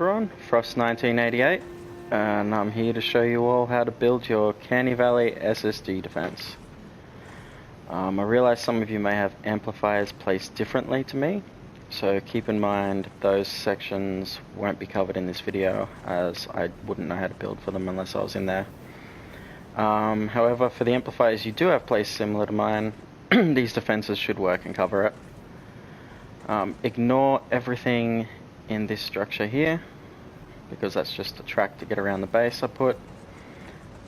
everyone, Frost1988, and I'm here to show you all how to build your Canney Valley SSD defense. I realize some of you may have amplifiers placed differently to me, so keep in mind those sections won't be covered in this video, as I wouldn't know how to build for them unless I was in there. However, for the amplifiers you do have placed similar to mine, these defenses should work and cover it. Ignore everything in this structure here, because that's just a track to get around the base I put.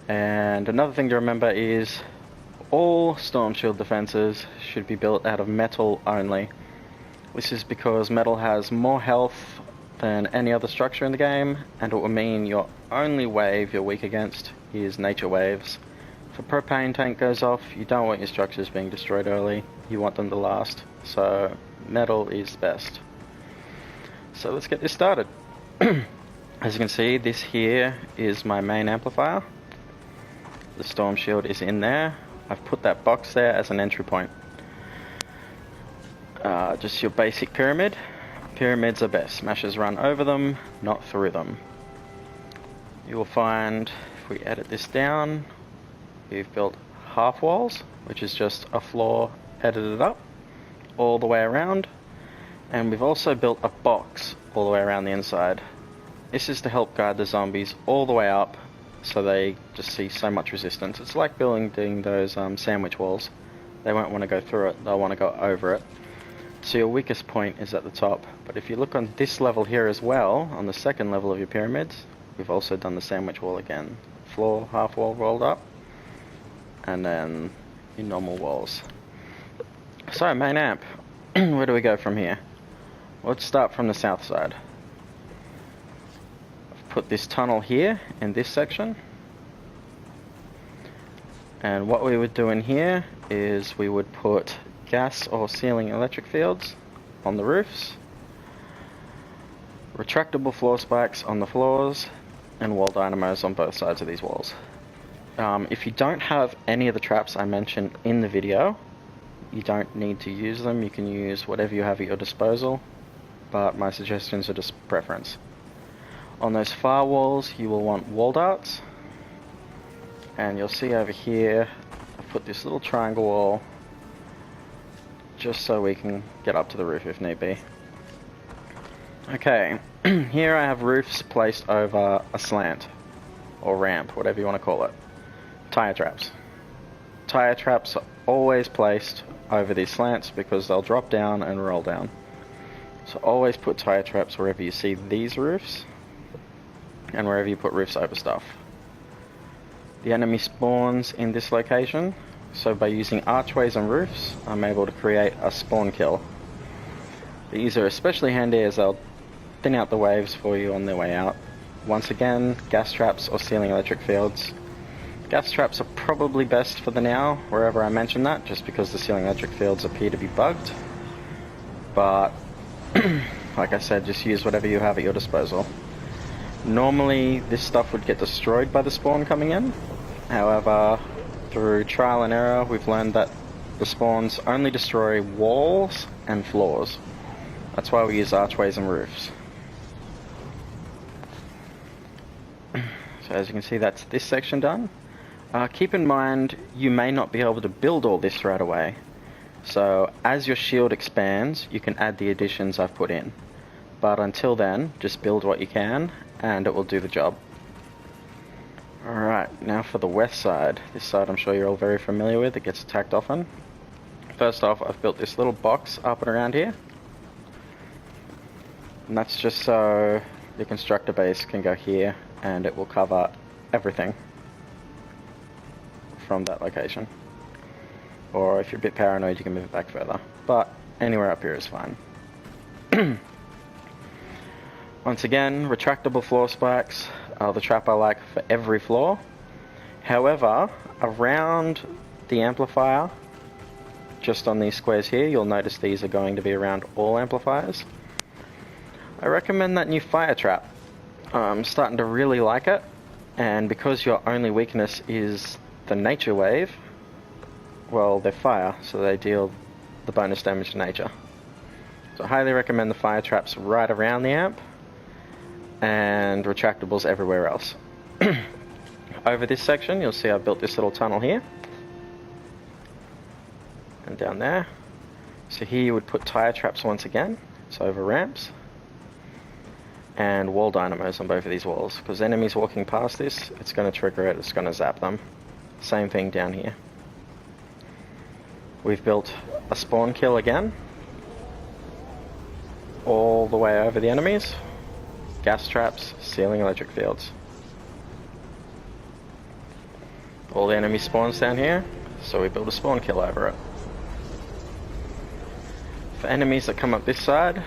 And another thing to remember is all storm shield defenses should be built out of metal only. This is because metal has more health than any other structure in the game, and it will mean your only wave you're weak against is nature waves. If a propane tank goes off, you don't want your structures being destroyed early, you want them to last, so metal is best. So let's get this started. As you can see, this here is my main amplifier. The storm shield is in there. I've put that box there as an entry point. Just your basic pyramid. Pyramids are best. Smashers run over them, not through them. You will find, if we edit this down, we've built half walls, which is just a floor edited up all the way around, and we've also built a box all the way around the inside. This is to help guide the zombies all the way up so they just see so much resistance. It's like building those sandwich walls. They won't want to go through it, they'll want to go over it. So your weakest point is at the top, but if you look on this level here as well, on the second level of your pyramids, we've also done the sandwich wall again. Floor, half wall rolled up, and then your normal walls. So, main amp, where do we go from here? Let's start from the south side. I've put this tunnel here in this section, and what we would do in here is we would put gas or ceiling electric fields on the roofs, retractable floor spikes on the floors, and wall dynamos on both sides of these walls. If you don't have any of the traps I mentioned in the video, you don't need to use them. You can use whatever you have at your disposal, but my suggestions are just preference. On those far walls you will want wall darts, and you'll see over here I've put this little triangle wall just so we can get up to the roof if need be. Okay, here I have roofs placed over a slant or ramp, whatever you want to call it. Tire traps. Tire traps are always placed over these slants because they'll drop down and roll down. So always put tire traps wherever you see these roofs and wherever you put roofs over stuff. The enemy spawns in this location, so by using archways and roofs I'm able to create a spawn kill. These are especially handy as they'll thin out the waves for you on their way out. Once again, gas traps or ceiling electric fields. Gas traps are probably best for the now, wherever I mention that, just because the ceiling electric fields appear to be bugged. But, like I said, just use whatever you have at your disposal. Normally, this stuff would get destroyed by the spawn coming in. However, through trial and error, we've learned that the spawns only destroy walls and floors. That's why we use archways and roofs. So as you can see, that's this section done. Keep in mind, you may not be able to build all this right away. So as your shield expands, you can add the additions I've put in. But until then, just build what you can, and it will do the job. Alright, now for the west side. This side I'm sure you're all very familiar with, it gets attacked often. First off, I've built this little box up and around here. And that's just so the constructor base can go here, and it will cover everything from that location. Or if you're a bit paranoid, you can move it back further. But anywhere up here is fine. Once again, retractable floor spikes are the trap I like for every floor. However, around the amplifier, just on these squares here, you'll notice these are going to be around all amplifiers. I recommend that new fire trap. I'm starting to really like it, and because your only weakness is the nature wave, well, they're fire, so they deal the bonus damage to nature. So I highly recommend the fire traps right around the amp. and retractables everywhere else. Over this section, you'll see I've built this little tunnel here. And down there. So here you would put tire traps once again. So over ramps. And wall dynamos on both of these walls. Because enemies walking past this, it's going to trigger it, it's going to zap them. Same thing down here. We've built a spawn kill again. All the way over the enemies. Gas traps, sealing electric fields. All the enemy spawns down here, so we build a spawn kill over it. For enemies that come up this side,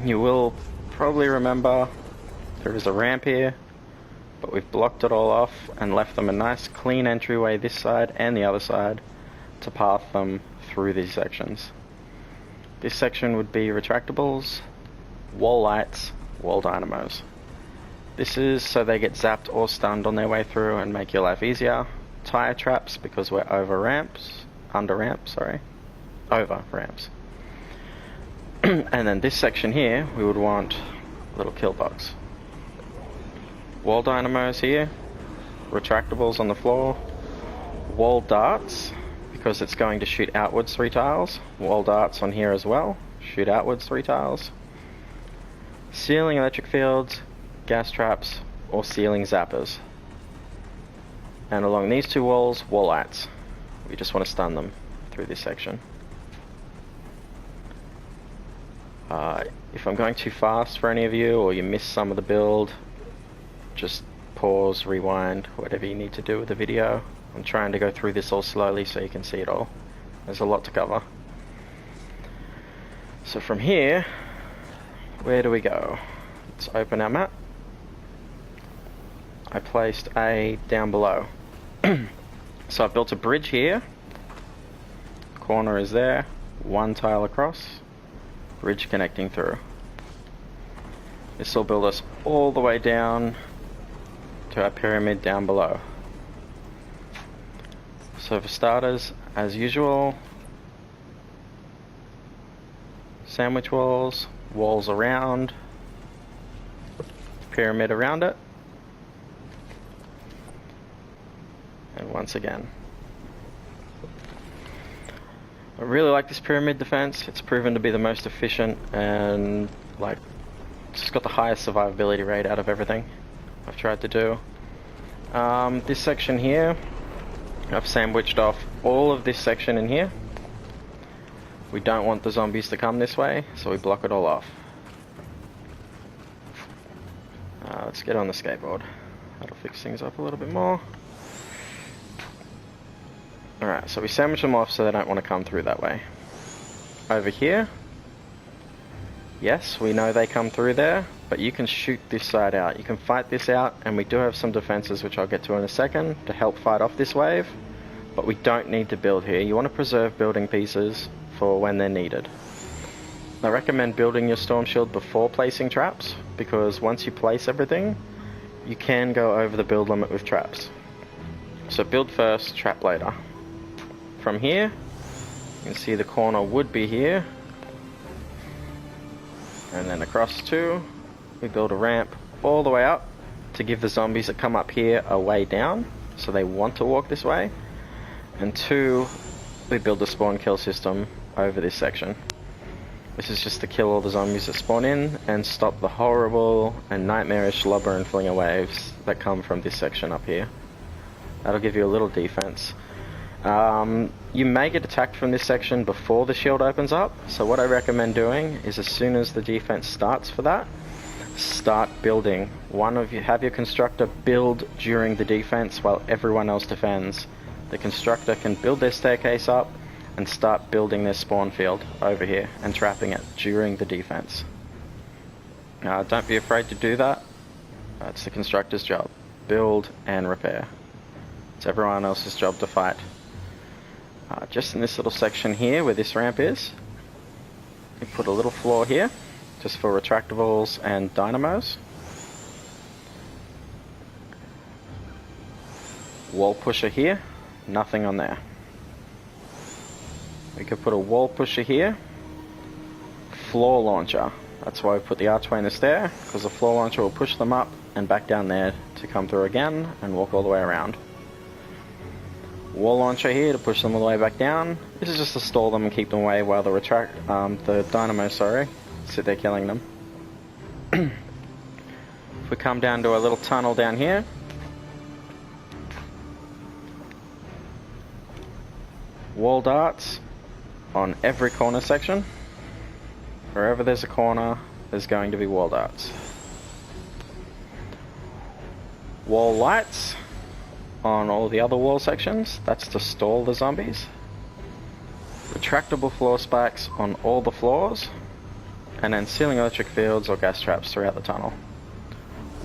you will probably remember there is a ramp here, but we've blocked it all off and left them a nice clean entryway this side and the other side to path them through these sections. This section would be retractables, wall lights, wall dynamos. This is so they get zapped or stunned on their way through and make your life easier. Tire traps because we're over ramps. And then this section here, we would want a little kill box. Wall dynamos here, retractables on the floor, wall darts because it's going to shoot outwards 3 tiles. Wall darts on here as well, shoot outwards 3 tiles. Sealing electric fields, gas traps, or sealing zappers. And along these 2 walls, wall lights. We just want to stun them through this section. If I'm going too fast for any of you, or you miss some of the build, just pause, rewind, whatever you need to do with the video. I'm trying to go through this all slowly so you can see it all. There's a lot to cover. So from here, where do we go? Let's open our map. I placed A down below. So I've built a bridge here. Corner is there. 1 tile across. Bridge connecting through. This will build us all the way down to our pyramid down below. So for starters, as usual, sandwich walls, walls around, pyramid around it, and once again. I really like this pyramid defense. It's proven to be the most efficient and it's got the highest survivability rate out of everything I've tried to do. This section here, I've sandwiched off all of this section in here. We don't want the zombies to come this way, so we block it all off. Let's get on the skateboard. That'll fix things up a little bit more. Alright, so we sandwich them off so they don't want to come through that way. Over here, yes, we know they come through there, but you can shoot this side out. You can fight this out, and we do have some defenses which I'll get to in a second to help fight off this wave, but we don't need to build here. You want to preserve building pieces for when they're needed. I recommend building your storm shield before placing traps, because once you place everything, you can go over the build limit with traps. So build first, trap later. From here, you can see the corner would be here, and then across 2, we build a ramp all the way up to give the zombies that come up here a way down, so they want to walk this way, and 2, we build the spawn kill system over this section. This is just to kill all the zombies that spawn in and stop the horrible and nightmarish lobber and flinger waves that come from this section up here. That'll give you a little defense. You may get attacked from this section before the shield opens up, so what I recommend doing is as soon as the defense starts for that, start building. One of you have your constructor build during the defense while everyone else defends. The constructor can build their staircase up and start building their spawn field over here and trapping it during the defense. Don't be afraid to do that. It's the constructor's job. Build and repair. It's everyone else's job to fight. Just in this little section here where this ramp is, we put a little floor here just for retractables and dynamos. Wall pusher here, nothing on there. We could put a wall pusher here, floor launcher. That's why we put the archway in the stair, because the floor launcher will push them up and back down there to come through again and walk all the way around. Wall launcher here to push them all the way back down. This is just to stall them and keep them away while the dynamo, sit there killing them. If we come down to a little tunnel down here, wall darts on every corner section. Wherever there's a corner, there's going to be wall darts. Wall lights on all the other wall sections, that's to stall the zombies. Retractable floor spikes on all the floors, and then ceiling electric fields or gas traps throughout the tunnel.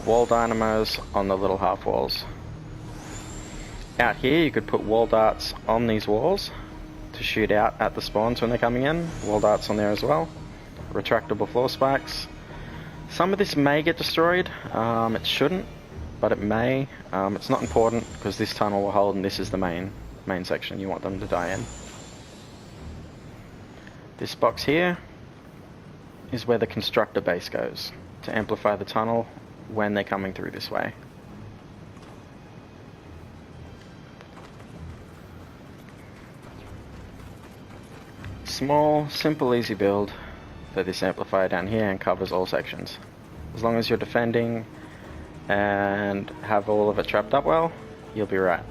Wall dynamos on the little half walls. Out here you could put wall darts on these walls to shoot out at the spawns when they're coming in. Wall darts on there as well. Retractable floor spikes. Some of this may get destroyed, it shouldn't, but it may. It's not important because this tunnel will hold and this is the main section you want them to die in. This box here is where the constructor base goes to amplify the tunnel when they're coming through this way. Small, simple, easy build for this amplifier down here and covers all sections. As long as you're defending and have all of it trapped up well, you'll be right.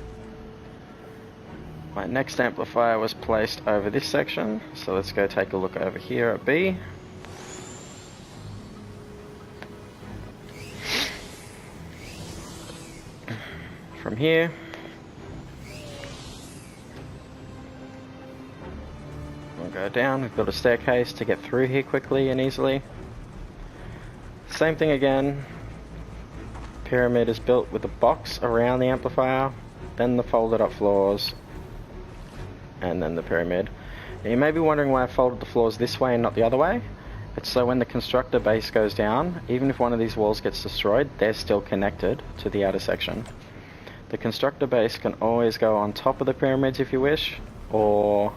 My next amplifier was placed over this section, so let's go take a look over here at B. From here, we'll go down. We've built a staircase to get through here quickly and easily. Same thing again. Pyramid is built with a box around the amplifier, then the folded up floors, and then the pyramid. Now you may be wondering why I folded the floors this way and not the other way. It's so when the constructor base goes down, even if one of these walls gets destroyed, they're still connected to the outer section. The constructor base can always go on top of the pyramids if you wish, or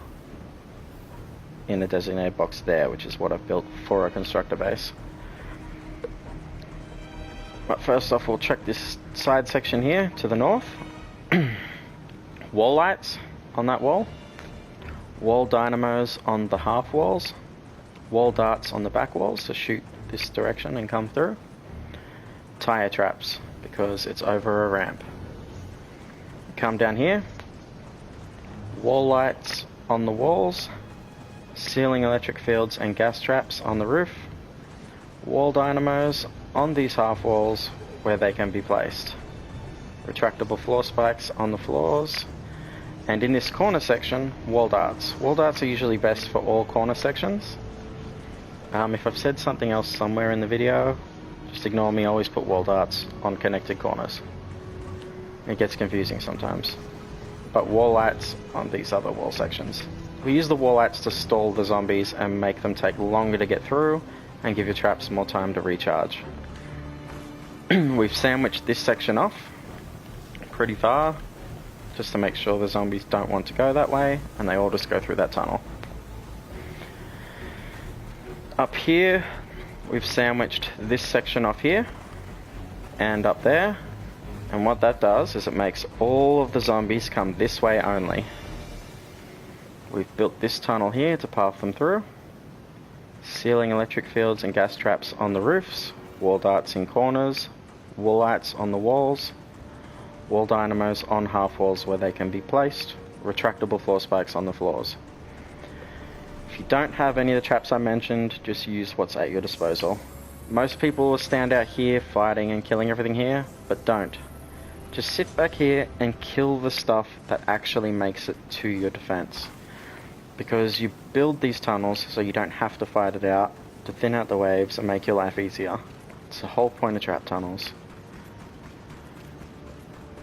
in the designated box there, which is what I've built for a constructor base. But first off, we'll check this side section here to the north. Wall lights on that wall. Wall dynamos on the half walls. Wall darts on the back walls to shoot this direction and come through. Tire traps, because it's over a ramp. Come down here. Wall lights on the walls. Ceiling electric fields and gas traps on the roof. Wall dynamos on these half walls where they can be placed. Retractable floor spikes on the floors. And in this corner section, wall darts. Wall darts are usually best for all corner sections. If I've said something else somewhere in the video, just ignore me. I always put wall darts on connected corners. It gets confusing sometimes. But wall lights on these other wall sections. We use the wall lights to stall the zombies and make them take longer to get through and give your traps more time to recharge. We've sandwiched this section off pretty far just to make sure the zombies don't want to go that way and they all just go through that tunnel. Up here we've sandwiched this section off here and up there, and what that does is it makes all of the zombies come this way only. We've built this tunnel here to path them through. Ceiling electric fields and gas traps on the roofs. Wall darts in corners. Wall lights on the walls. Wall dynamos on half walls where they can be placed. Retractable floor spikes on the floors. If you don't have any of the traps I mentioned, just use what's at your disposal. Most people will stand out here fighting and killing everything here, but don't. Just sit back here and kill the stuff that actually makes it to your defense. Because you build these tunnels so you don't have to fight it out, to thin out the waves and make your life easier. It's the whole point of trap tunnels.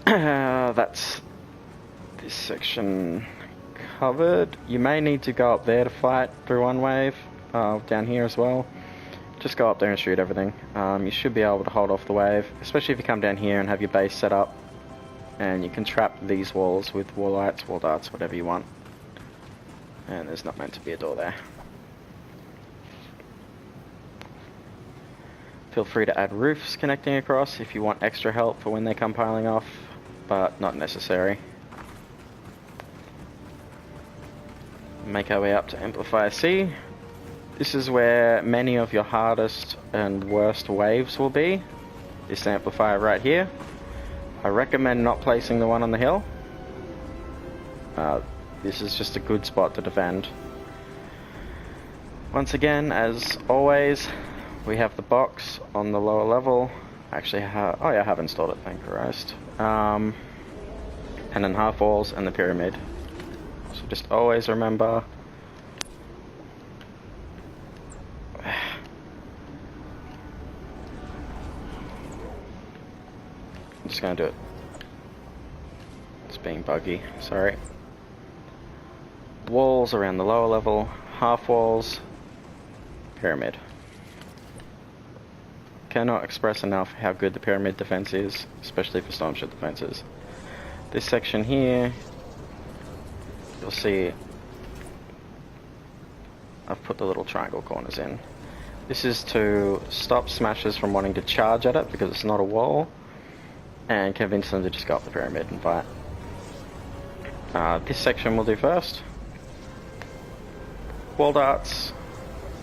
That's this section covered. You may need to go up there to fight through one wave, down here as well. Just go up there and shoot everything. You should be able to hold off the wave, especially if you come down here and have your base set up. And you can trap these walls with wall lights, wall darts, whatever you want. And there's not meant to be a door there. Feel free to add roofs connecting across if you want extra help for when they come piling off, but not necessary. Make our way up to Amplifier C. This is where many of your hardest and worst waves will be. This amplifier right here. I recommend not placing the one on the hill. This is just a good spot to defend. Once again, as always, we have the box on the lower level. Actually, oh yeah, I have installed it, thank Christ. And then half walls and the pyramid. So just always remember. I'm just gonna do it. It's being buggy, sorry. Walls around the lower level, half walls, pyramid. Cannot express enough how good the pyramid defense is, especially for storm ship defenses. This section here, you'll see I've put the little triangle corners in. This is to stop smashers from wanting to charge at it because it's not a wall, and convince them to just go up the pyramid and fight. This section we'll do first. Wall darts,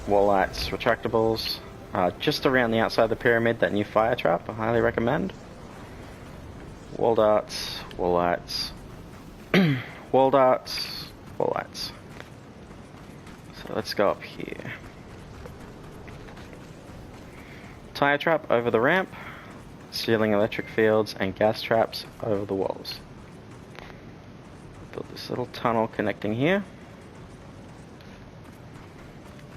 wall lights, retractables. Just around the outside of the pyramid, that new fire trap, I highly recommend. Wall darts, wall lights, wall darts, wall lights. So let's go up here. Tire trap over the ramp, sealing electric fields and gas traps over the walls. Build this little tunnel connecting here.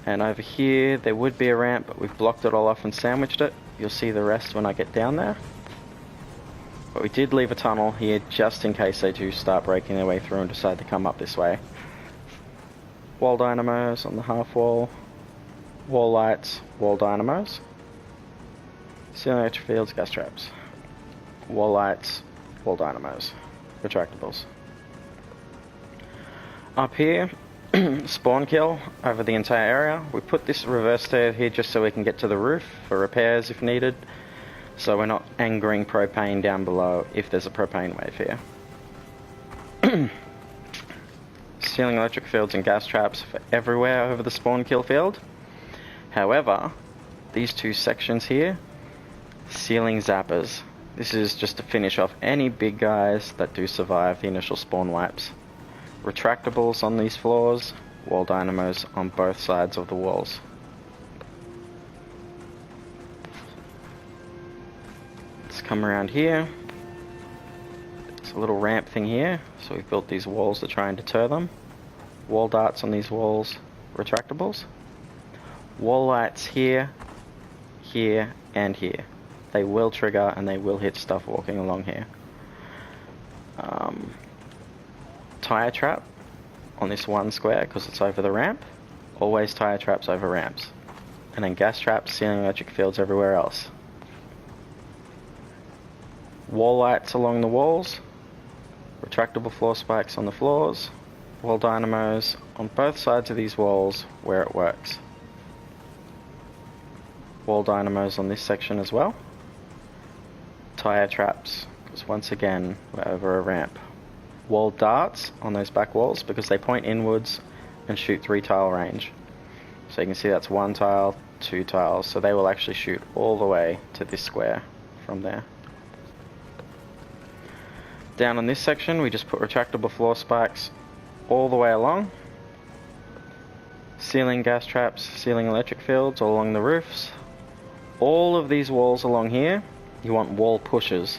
And over here, there would be a ramp, but we've blocked it all off and sandwiched it. You'll see the rest when I get down there. But we did leave a tunnel here just in case they do start breaking their way through and decide to come up this way. Wall dynamos on the half wall. Wall lights, wall dynamos. Sealing electric fields, gas traps. Wall lights, wall dynamos. Retractables. Up here, spawn kill over the entire area. We put this reverse stair here just so we can get to the roof for repairs if needed, so we're not angering propane down below if there's a propane wave here. Sealing electric fields and gas traps for everywhere over the spawn kill field. However, these two sections here, sealing zappers. This is just to finish off any big guys that do survive the initial spawn wipes. Retractables on these floors, wall dynamos on both sides of the walls. Let's come around here. There's a little ramp thing here, so we've built these walls to try and deter them. Wall darts on these walls, retractables. Wall lights here, here, and here. They will trigger and they will hit stuff walking along here. Tire trap on this one square because it's over the ramp. Always tire traps over ramps. And then gas traps, sealing electric fields everywhere else. Wall lights along the walls. Retractable floor spikes on the floors. Wall dynamos on both sides of these walls where it works. Wall dynamos on this section as well. Tire traps, because once again we're over a ramp. Wall darts on those back walls because they point inwards and shoot 3 tile range. So you can see that's 1 tile, 2 tiles, so they will actually shoot all the way to this square from there. Down on this section we just put retractable floor spikes all the way along. Sealing gas traps, sealing electric fields all along the roofs. All of these walls along here, you want wall pushers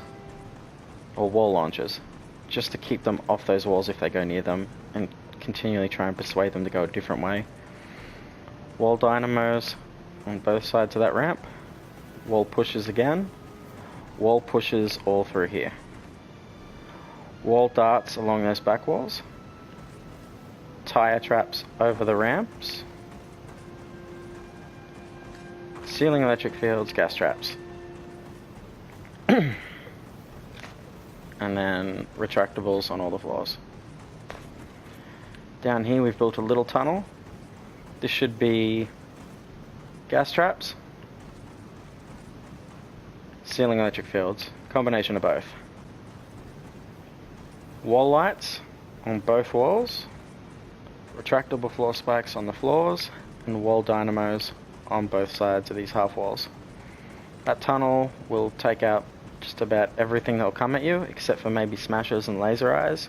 or wall launchers, just to keep them off those walls if they go near them and continually try and persuade them to go a different way. Wall dynamos on both sides of that ramp. Wall pushers again. Wall pushers all through here. Wall darts along those back walls. Tire traps over the ramps. Sealing electric fields, gas traps. And then retractables on all the floors. Down here we've built a little tunnel. This should be gas traps. ceiling electric fields, combination of both. Wall lights on both walls, retractable floor spikes on the floors, and wall dynamos on both sides of these half walls. That tunnel will take out just about everything that will come at you, except for maybe smashers and laser eyes,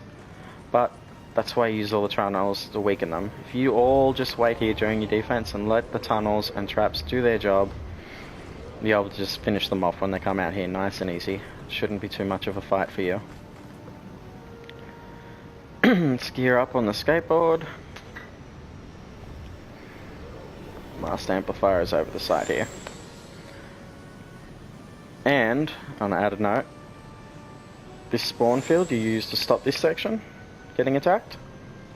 but that's why you use all the tunnels to weaken them. If you all just wait here during your defense and let the tunnels and traps do their job, you'll be able to just finish them off when they come out here nice and easy. It shouldn't be too much of a fight for you. Let's gear up on the skateboard. Master amplifier is over the side here. And, on an added note, this spawn field you use to stop this section getting attacked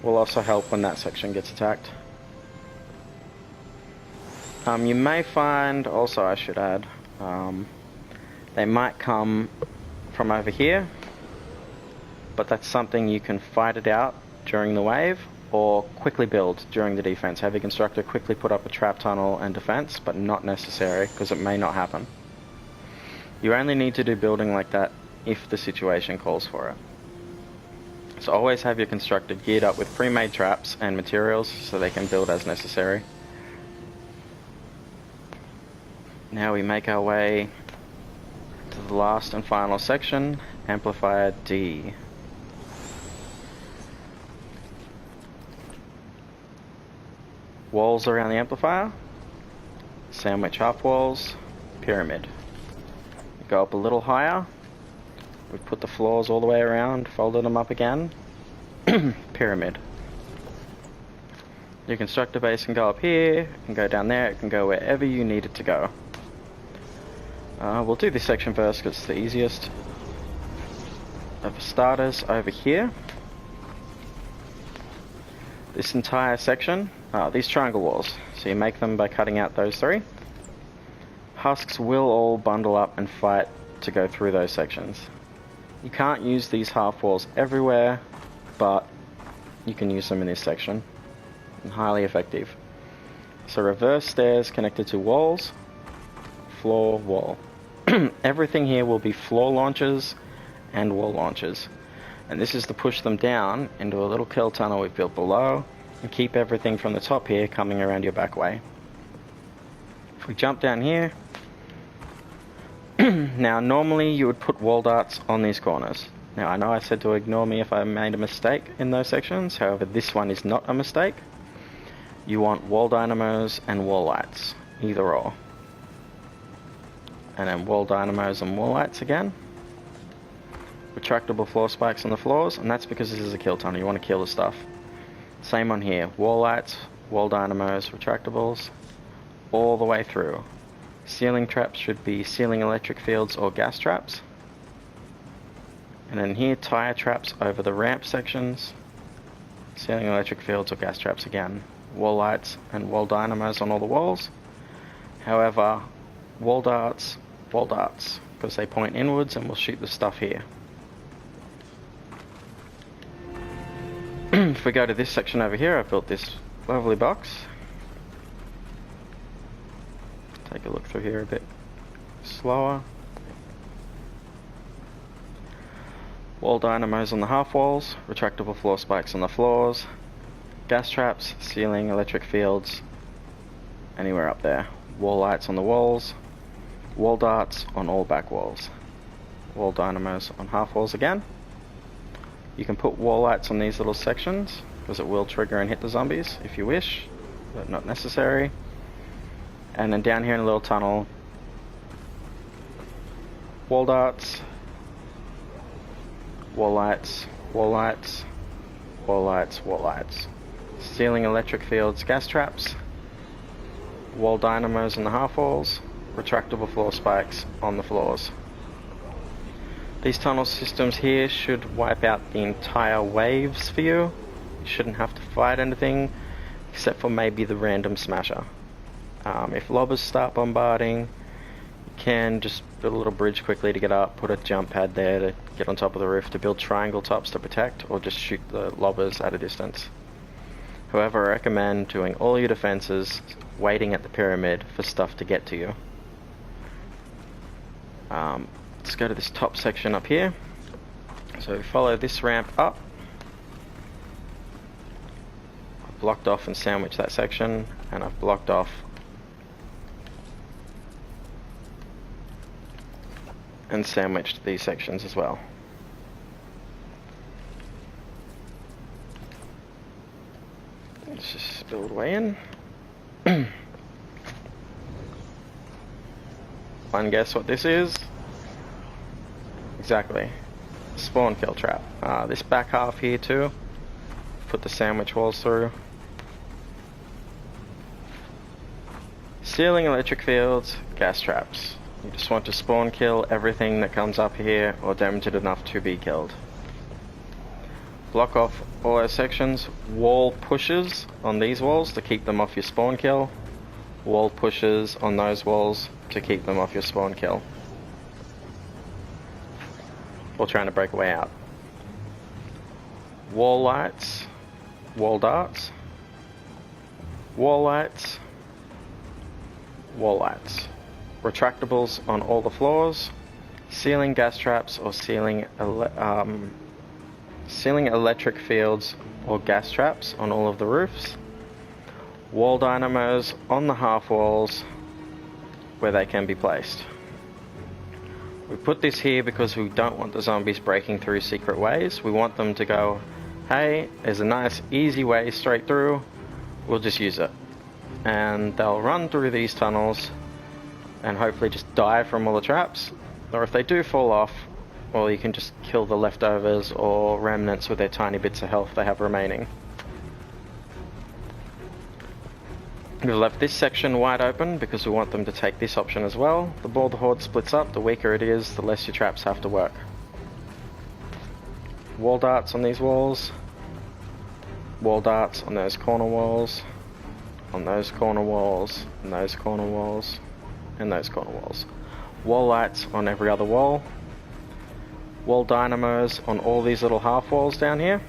will also help when that section gets attacked. You may find, also I should add, they might come from over here, but that's something you can fight it out during the wave or quickly build during the defense. Have your constructor quickly put up a trap tunnel and defense, but not necessary because it may not happen. You only need to do building like that if the situation calls for it. So always have your constructor geared up with pre-made traps and materials so they can build as necessary. Now we make our way to the last and final section, Amplifier D. Walls around the amplifier, sandwich half walls, pyramid. Go up a little higher, we put the floors all the way around, folded them up again, pyramid. Your constructor base can go up here, it can go down there, it can go wherever you need it to go. We'll do this section first because it's the easiest. For starters, over here, this entire section, these triangle walls, so you make them by cutting out those three. Husks will all bundle up and fight to go through those sections. You can't use these half walls everywhere, but you can use them in this section. And highly effective. So reverse stairs connected to walls, floor, wall. Everything here will be floor launches and wall launches. And this is to push them down into a little kill tunnel we've built below and keep everything from the top here coming around your back way. If we jump down here, now normally you would put wall darts on these corners. Now I know I said to ignore me if I made a mistake in those sections, however this one is not a mistake. You want wall dynamos and wall lights, either or. And then wall dynamos and wall lights again. Retractable floor spikes on the floors, and that's because this is a kill tunnel, you want to kill the stuff. Same on here, wall lights, wall dynamos, retractables, all the way through. Ceiling traps should be ceiling electric fields or gas traps. And then here, tire traps over the ramp sections, ceiling electric fields or gas traps again. Wall lights and wall dynamos on all the walls. However, wall darts, because they point inwards and will shoot the stuff here. If we go to this section over here, I've built this lovely box. Take a look through here a bit slower. Wall dynamos on the half walls, retractable floor spikes on the floors, gas traps, ceiling, electric fields, anywhere up there. Wall lights on the walls, wall darts on all back walls. Wall dynamos on half walls again. You can put wall lights on these little sections because it will trigger and hit the zombies if you wish, but not necessary. And then down here in a little tunnel, wall darts, wall lights, wall lights, wall lights, wall lights. Ceiling electric fields, gas traps, wall dynamos in the half walls, retractable floor spikes on the floors. These tunnel systems here should wipe out the entire waves for you. You shouldn't have to fight anything except for maybe the random smasher. If lobbers start bombarding, you can just build a little bridge quickly to get up, put a jump pad there to get on top of the roof to build triangle tops to protect, or just shoot the lobbers at a distance. However, I recommend doing all your defenses waiting at the pyramid for stuff to get to you. Let's go to this top section up here. So we follow this ramp up. I've blocked off and sandwiched that section, and I've blocked off and sandwiched these sections as well. Let's just build way in. One guess what this is? Exactly. Spawn kill trap. This back half here too. Put the sandwich walls through. Sealing electric fields, gas traps. You just want to spawn kill everything that comes up here or damage it enough to be killed. Block off all those sections. Wall pushes on these walls to keep them off your spawn kill. Wall pushes on those walls to keep them off your spawn kill. Or trying to break a way out. Wall lights, wall darts, wall lights, wall lights. Retractables on all the floors. Sealing gas traps or sealing electric fields or gas traps on all of the roofs. Wall dynamos on the half walls where they can be placed. We put this here because we don't want the zombies breaking through secret ways. We want them to go, hey, there's a nice easy way straight through, we'll just use it. And they'll run through these tunnels and hopefully just die from all the traps. Or if they do fall off, well, you can just kill the leftovers or remnants with their tiny bits of health they have remaining. We've left this section wide open because we want them to take this option as well. The more the horde splits up, the weaker it is, the less your traps have to work. Wall darts on these walls. Wall darts on those corner walls. On those corner walls. And those corner walls. And those corner walls. Wall lights on every other wall. Wall dynamos on all these little half walls down here.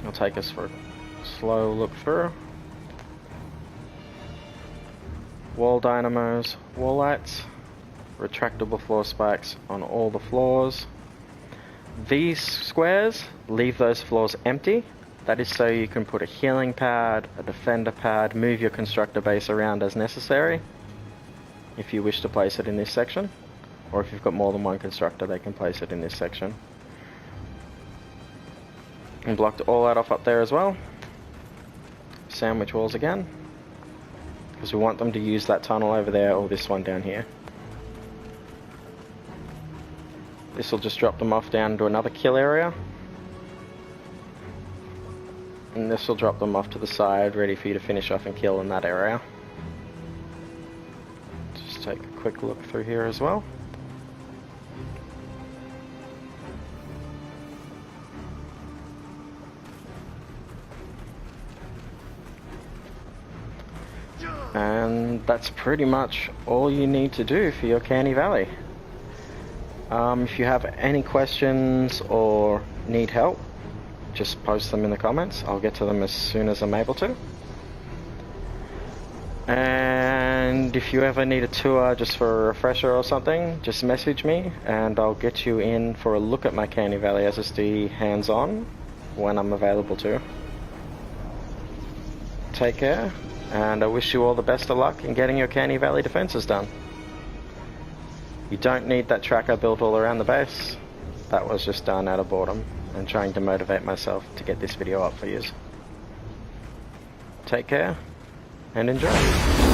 I'll take us for a slow look through. Wall dynamos, wall lights, retractable floor spikes on all the floors. These squares, leave those floors empty. That is so you can put a healing pad, a defender pad, move your constructor base around as necessary. If you wish to place it in this section. Or if you've got more than one constructor, they can place it in this section. And blocked all that off up there as well. Sandwich walls again. Because we want them to use that tunnel over there or this one down here. This will just drop them off down to another kill area. And this will drop them off to the side, ready for you to finish off and kill in that area. Just take a quick look through here as well. And that's pretty much all you need to do for your Canney Valley. If you have any questions or need help, just post them in the comments. I'll get to them as soon as I'm able to. And if you ever need a tour just for a refresher or something, just message me and I'll get you in for a look at my Canney Valley SSD hands-on when I'm available to. Take care. And I wish you all the best of luck in getting your Canney Valley defenses done. You don't need that tracker built all around the base. That was just done out of boredom and trying to motivate myself to get this video up for you. Take care and enjoy.